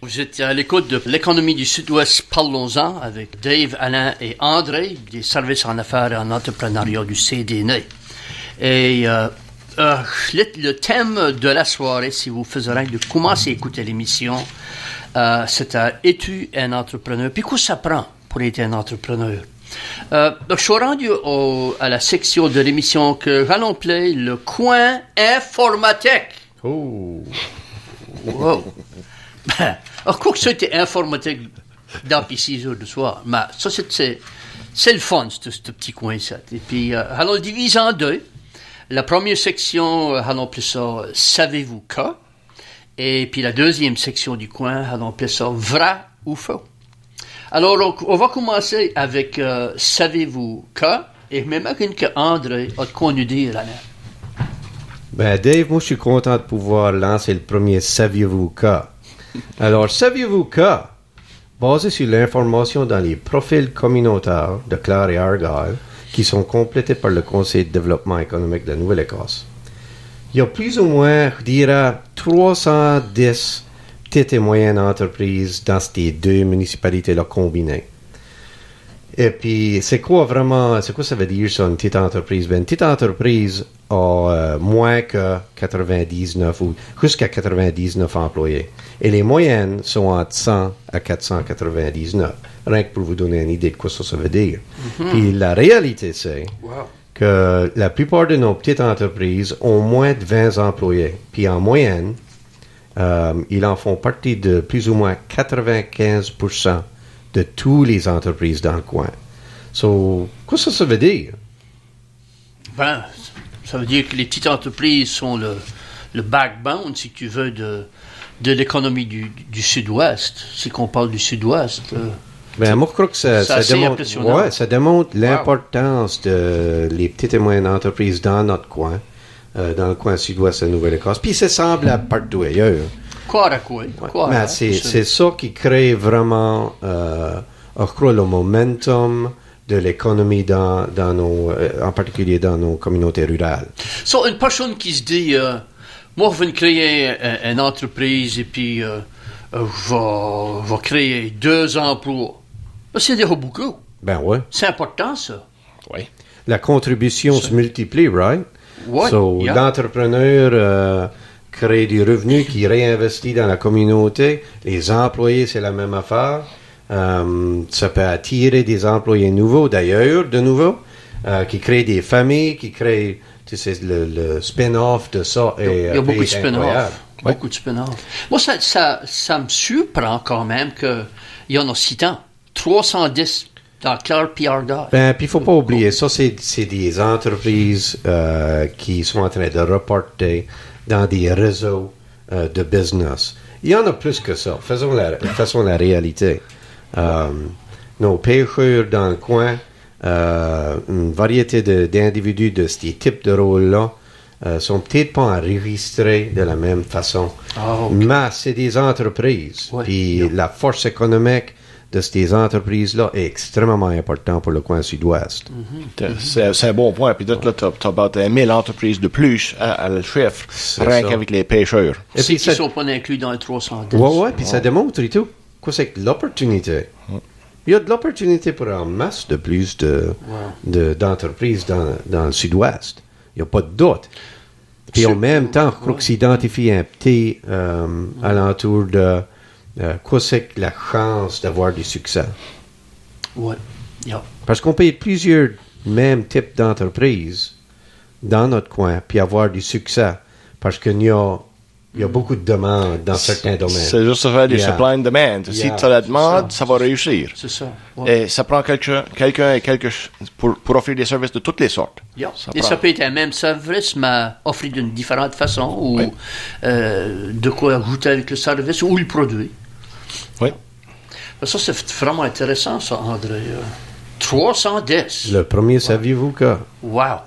Vous êtes à l'écoute de l'économie du Sud-Ouest, parlons-en, avec Dave, Alain et André, des services en affaires et en entrepreneuriat du CDN. Et le thème de la soirée, si vous faisiez de commencer à écouter l'émission, c'est es-tu un entrepreneur? Puis quoi ça prend pour être un entrepreneur? Donc, je suis rendu à la section de l'émission que j'allons appeler le coin informatique. Oh! Wow! Alors, quoi que c'était informatique dans PC de soir, mais ça, c'est le fun, ce petit coin-là. Et puis, allons le diviser en deux. La première section, allons appeler ça « Savez-vous que ?» Et puis, la deuxième section du coin, allons appeler ça « Vrai ou faux ?» Alors, on va commencer avec « Savez-vous que ?» Et je m'imagine qu'André a de quoi nous dire, Alain. Ben, Dave, moi, je suis content de pouvoir lancer le premier « Saviez-vous que ?» Alors, saviez-vous que, basé sur l'information dans les profils communautaires de Clare et Argyle, qui sont complétés par le Conseil de développement économique de la Nouvelle-Écosse, il y a plus ou moins, je dirais, 310 petites et moyennes entreprises dans ces deux municipalités-là combinées. Et puis, c'est quoi ça veut dire, ça, une petite entreprise? Ben, une petite entreprise a moins que 99 ou jusqu'à 99 employés. Et les moyennes sont entre 100 à 499. Rien que pour vous donner une idée de quoi ça veut dire. Mm-hmm. Puis la réalité, c'est que la plupart de nos petites entreprises ont moins de 20 employés. Puis en moyenne, ils en font partie de plus ou moins 95% de toutes les entreprises dans le coin. So, quoi ça veut dire? Ben, ça veut dire que les petites entreprises sont le backbone, si tu veux, de l'économie du Sud-Ouest. Si qu'on parle du Sud-Ouest. Ben, moi, je crois que ça démontre l'importance de les petites et moyennes entreprises dans notre coin, dans le coin Sud-Ouest de la Nouvelle-Écosse. Puis c'est semblable partout ailleurs. Mais c'est ça qui crée vraiment, je crois, le momentum de l'économie dans nos, en particulier dans nos communautés rurales. So, une personne qui se dit, moi, je vais créer une entreprise et puis je vais créer 2 emplois. C'est déjà beaucoup. Ben ouais. C'est important, ça. Oui. La contribution se multiplie, right? Ouais. So, l'entrepreneur crée du revenu qui réinvestit dans la communauté. Les employés, c'est la même affaire. Ça peut attirer des employés nouveaux, d'ailleurs, qui créent des familles, qui créent, tu sais, le spin-off de ça. Il y a beaucoup de spin-off. Ouais. Beaucoup de spin-off. Moi, ça me surprend quand même qu'il y en a si tant. 310 dans Clare et Argyle. Ben, puis il faut pas oublier, ça, c'est des entreprises qui sont en train de reporter dans des réseaux de business. Il y en a plus que ça. Faisons la réalité. Nos pêcheurs dans le coin, une variété d'individus de ces types de rôles-là, sont peut-être pas enregistrés de la même façon. Okay. Mais c'est des entreprises. Puis la force économique de ces entreprises-là est extrêmement important pour le coin Sud-Ouest. Mm-hmm. C'est un bon point. Puis là, tu as about 1000 entreprises de plus à le chiffre, rien qu'avec les pêcheurs. Et puis, ils ne sont pas inclus dans les 310. Oui, puis ça démontre et tout. Quoi, c'est que l'opportunité. Il y a de l'opportunité pour en masse de plus d'entreprises dans le Sud-Ouest. Il n'y a pas de doute. Puis en même temps, je crois que s'identifier un petit alentour de quoi c'est que la chance d'avoir du succès. Oui. Yeah. Parce qu'on peut être plusieurs mêmes types d'entreprises dans notre coin, puis avoir du succès. Parce qu'il y a beaucoup de demandes dans certains domaines. C'est juste ça, des supply and demand. Si tu as la demande, ça va réussir. C'est ça. Ouais. Et ça prend quelqu'un pour offrir des services de toutes les sortes. Yeah. Ça peut être un même service, mais offert d'une différente façon, ou de quoi ajouter avec le service, ou le produit. Oui. Ça, c'est vraiment intéressant, ça, André. 310. Le premier, saviez-vous que? Wow.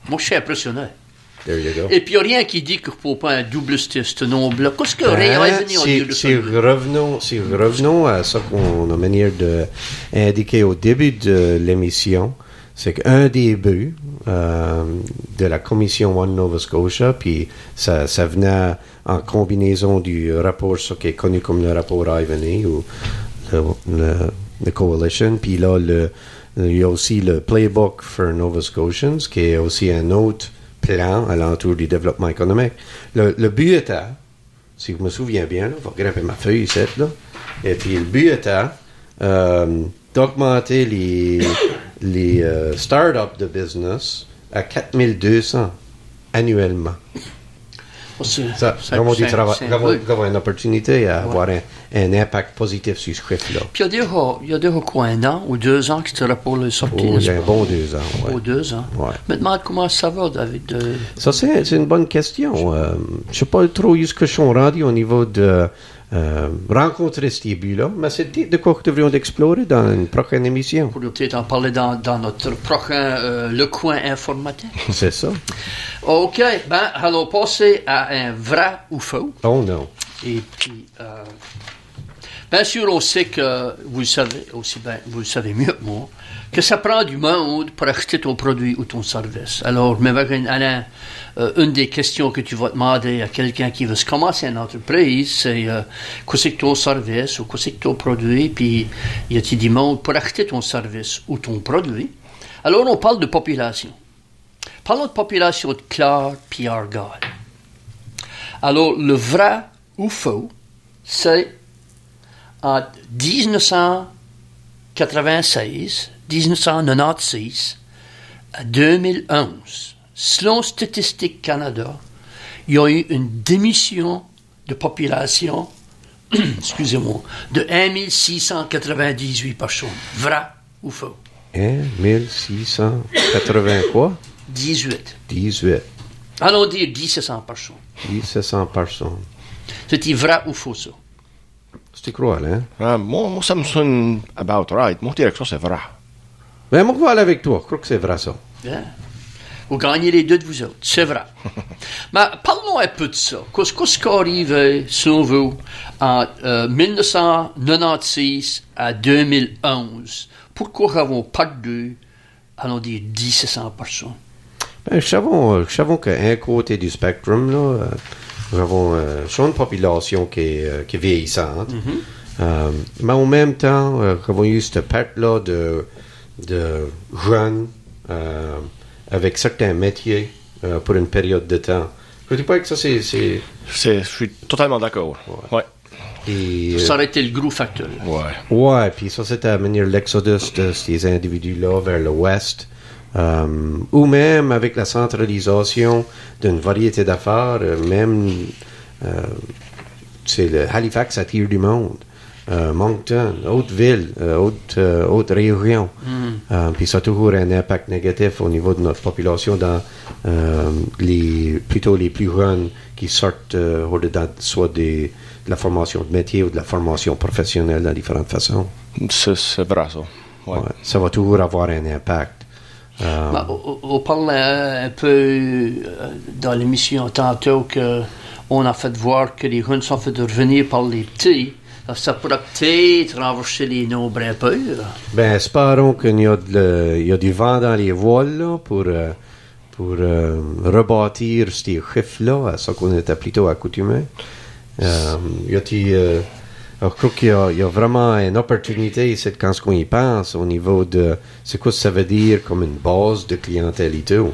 Moi, je suis impressionné. There you go. Et puis, il n'y a rien qui dit qu'il ne faut pas un double ce nombre-là. Qu'est-ce que si revenons à ça qu'on a manière d'indiquer au début de l'émission, c'est qu'un des buts de la commission One Nova Scotia, puis ça venait en combinaison du rapport qui est connu comme le rapport Ivany ou le Coalition, puis là, il y a aussi le Playbook for Nova Scotians, qui est aussi un autre plan alentour du développement économique. Le but était, si je me souviens bien, il faut grimper ma feuille ici, là, et puis le but était d'augmenter les startups de business à 4200 annuellement. Ça vraiment avoir une opportunité à avoir un impact positif sur ce chiffre-là. Puis il y a déjà quoi, 1 an ou 2 ans que ce rapport est sorti? Il y a un bon 2 ans. Ouais. 2 ans. Ouais. Maintenant, comment ça va, David? Ça, c'est une bonne question. Je ne sais pas trop où ce que je suis rendu au niveau de rencontrer ces buts-là, mais c'est de quoi que nous devrions explorer dans une prochaine émission. Pour peut-être en parler dans notre prochain Le Coin informatique. C'est ça. OK, ben, allons passer à un vrai ou faux. Oh non. Et puis, bien sûr, on sait que, vous le savez aussi bien, vous le savez mieux que moi, que ça prend du monde pour acheter ton produit ou ton service. Alors, mais Alain, une des questions que tu vas demander à quelqu'un qui veut se commencer une entreprise, c'est qu'est-ce que ton service ou qu'est-ce que ton produit, puis y a-t-il du monde pour acheter ton service ou ton produit? Alors, on parle de population. Parlons de population de Clare puis Argyle. Alors, le vrai ou faux, c'est en 1996 à 2011, selon Statistique Canada, il y a eu une démission de population, excusez-moi, de 1698 personnes. Vrai ou faux? 1680 quoi? 18. Allons dire 1700 personnes. 1700 personnes. C'est-il vrai ou faux, ça? C'est quoi, hein? Moi, ça me sonne about right. Moi, je dirais que ça, c'est vrai. Ben, moi, je vais aller avec toi. Je crois que c'est vrai, ça. Bien. Vous gagnez les deux de vous autres. C'est vrai. Mais parlons un peu de ça. Qu'est-ce qui arrive, selon vous, en 1996 à 2011? Pourquoi avons perdu, allons dire, 1700 personnes? Ben, nous savons qu'à un côté du spectrum, là, nous avons une population qui est vieillissante. Mais en même temps, nous avons eu cette perte-là de jeunes avec certains métiers pour une période de temps. Je ne dis pas que ça, c'est... Je suis totalement d'accord. Ouais. Et, ça aurait été le gros facteur. Ouais, puis ça, c'était à venir l'exodus de ces individus-là vers l'ouest. Ou même avec la centralisation d'une variété d'affaires, même c'est le Halifax attire du monde, Moncton, autre ville, autre région. Puis ça a toujours un impact négatif au niveau de notre population dans plutôt les plus jeunes qui sortent au-dedans soit de la formation de métier ou de la formation professionnelle dans différentes façons. C'est vrai, ça. Ouais. Ouais, ça va toujours avoir un impact. On parlait un peu dans l'émission tantôt qu'on a fait voir que les jeunes sont fait revenir par les petits. Ça pourrait peut-être renverser les nombres un peu. Ben, espérons qu'il y a du vent dans les voiles là, pour rebâtir ces chiffres-là, à ça qu'on était plutôt accoutumé. Je crois qu'il y a vraiment une opportunité ici quand on y pense au niveau de c'est quoi ça veut dire comme une base de clientèle et tout.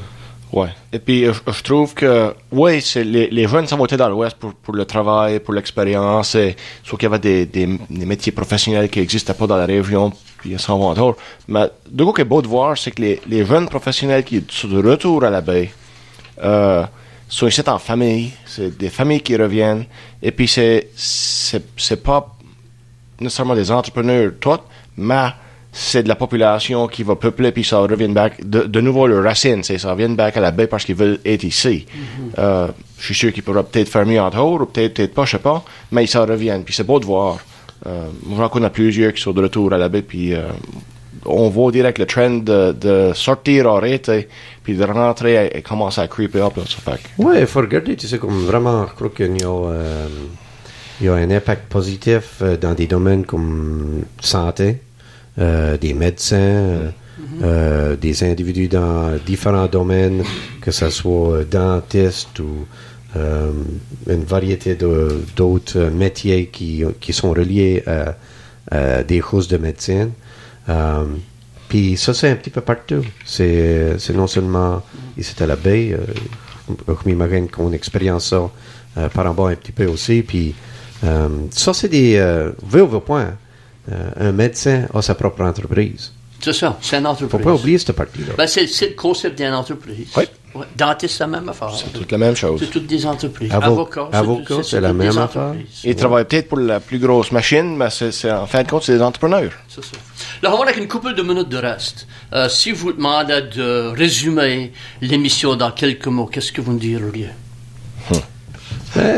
Ouais. Et puis, je trouve que, ouais, c'est les jeunes s'en vont dans l'Ouest pour le travail, pour l'expérience. Sauf qu'il y avait des métiers professionnels qui n'existaient pas dans la région, puis ils s'en vont autour. Mais, de quoi qui est beau de voir, c'est que les jeunes professionnels qui sont de retour à la baie, sont ici en famille. C'est des familles qui reviennent. Et puis, c'est pas nécessairement des entrepreneurs, toutes, mais c'est de la population qui va peupler, puis ça revient back, de nouveau leurs racines, ça revient back à la baie parce qu'ils veulent être ici. Je suis sûr qu'ils pourraient peut-être faire mieux entre autres, ou peut-être pas, je sais pas, mais ils s'en reviennent, puis c'est beau de voir. J'en connais plusieurs qui sont de retour à la baie, puis on voit direct le trend de sortir, arrêter, puis de rentrer et commencer à creeper up, là, ça fait. Ouais, il faut regarder, tu sais, comme vraiment, je crois qu'il y a un impact positif dans des domaines comme santé, des médecins, des individus dans différents domaines, que ce soit dentiste ou une variété d'autres métiers qui sont reliés à des choses de médecine. Puis ça, c'est un petit peu partout. C'est non seulement ici à la baie, je m'imagine qu'on expérience ça par en bas un petit peu aussi. Puis ça, c'est des... veut point. Un médecin a sa propre entreprise. C'est ça, c'est une entreprise. Faut pas oublier cette partie-là. Ben, c'est le concept d'une entreprise. Oui. Ouais. Dentiste, c'est la même affaire. C'est toute la même chose. C'est toutes des entreprises. Avocat, c'est la même affaire. Ils travaillent peut-être pour la plus grosse machine, mais en fin de compte, c'est des entrepreneurs. C'est ça. Là, on va avoir une couple de minutes de reste. Si vous demandez de résumer l'émission dans quelques mots, qu'est-ce que vous me diriez?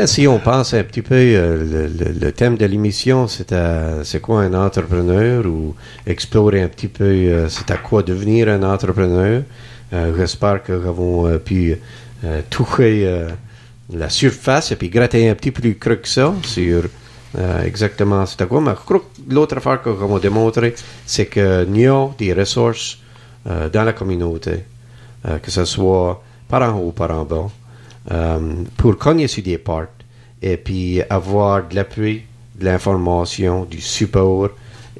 Si on pense un petit peu, le thème de l'émission, c'est quoi un entrepreneur, ou explorer un petit peu c'est à quoi devenir un entrepreneur. J'espère que nous avons pu toucher la surface et puis gratter un petit peu plus creux que ça sur exactement c'est à quoi. Mais je crois que l'autre affaire que nous avons démontré, c'est qu'il y a des ressources dans la communauté, que ce soit par en haut ou par en bas, pour cogner sur des portes et puis avoir de l'appui, de l'information, du support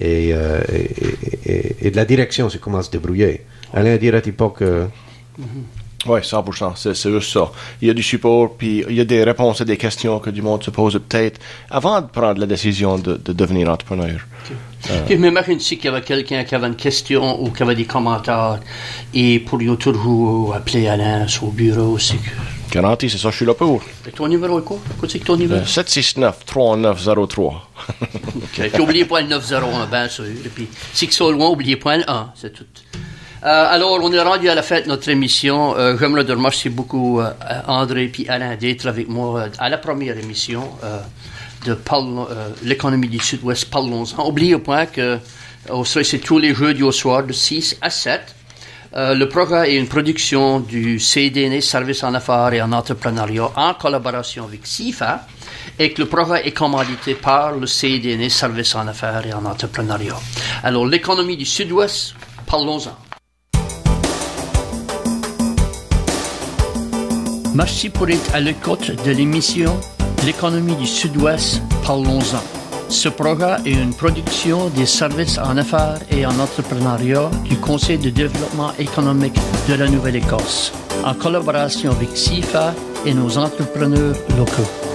et de la direction sur comment se débrouiller. Alain, dirait-il pas que... Oui, 100%, c'est juste ça. Il y a du support, puis il y a des réponses à des questions que du monde se pose peut-être avant de prendre la décision de devenir entrepreneur. Je m'imagine ici qu'il y avait quelqu'un qui avait une question ou qui avait des commentaires et pour lui toujours appeler Alain au bureau. Garanti, c'est ça, je suis là pour. Et ton numéro est quoi? Qu'est-ce que ton numéro? 769-3903. OK. Puis n'oubliez pas le 901, bien sûr. Et puis, si c'est au loin, n'oubliez pas le 1, c'est tout. Alors, on est rendu à la fin de notre émission. J'aimerais de remercier beaucoup André et Alain d'être avec moi à la première émission de l'économie du Sud-Ouest. Parlons-en. N'oubliez pas que c'est tous les jeudis au soir de 6 à 7. Le programme est une production du CDN, Service en affaires et en entrepreneuriat, en collaboration avec CIFA, et que le programme est commandité par le CDN, Service en affaires et en entrepreneuriat. Alors, l'économie du Sud-Ouest, parlons-en. Merci pour être à l'écoute de l'émission L'économie du Sud-Ouest, parlons-en. Ce programme est une production des services en affaires et en entrepreneuriat du Conseil de développement économique de la Nouvelle-Écosse, en collaboration avec CIFA et nos entrepreneurs locaux.